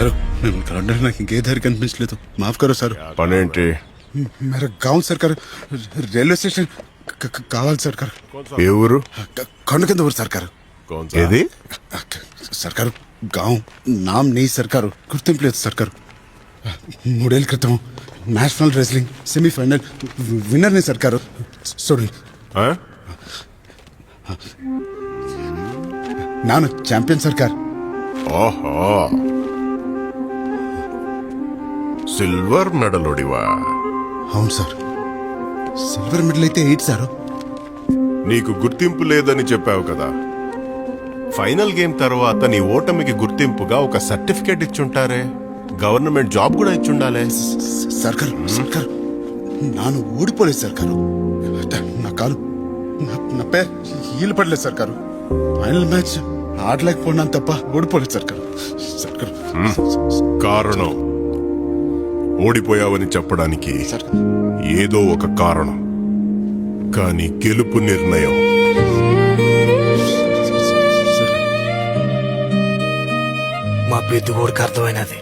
Sir మేము కలవడానికి నాకు ఇంకే దారి కనిపించలేదు మాఫ్ కరో సార్ పనేంటి? मेरा गांव सरकार रेलवे स्टेशन కావాలి సర్కార్ ఏ ఊరు? కొండ కింద ఊరు సర్కారు ఏది? సర్కారు గాం నామ్ నీ సర్కారు గుర్తింపు లేదు సర్కారు 3 ఏళ్ల క్రితం నేషనల్ రెస్లింగ్ సెమీఫైనల్ విన్నర్ ని సర్కారు చూడండి ఆ? నాను ఛాంపియన్ సర్కార్ ఓహో, సిల్వర్ మెడలోడివా? అవును సార్ సిల్వర్ మెడల్ అయితే 8 సార్ నీకు గుర్తింపు లేదని చెప్పావు కదా. ఫైనల్ గేమ్ తర్వాత నీ ఓటమికి గుర్తింపుగా ఒక సర్టిఫికేట్ ఇచ్చుంటారే, గవర్నమెంట్ జాబ్ కూడా ఇచ్చుండాలే. సర్కారు సర్కారు నాను ఓడిపోలేదు సర్కారు నా కాలు నా పేరు హీలు పడలేదు సర్కారు ఫైనల్ మ్యాచ్ ఆడలేకపోయినాను తప్ప ఓడిపోలేదు సర్కారు సర్కారు కారణం ఓడిపోయావని చెప్పడానికి సర్కారు ఏదో ఒక కారణం, కానీ గెలుపు నిర్ణయం మా పెద్ద కొడుకు అర్థమైనది.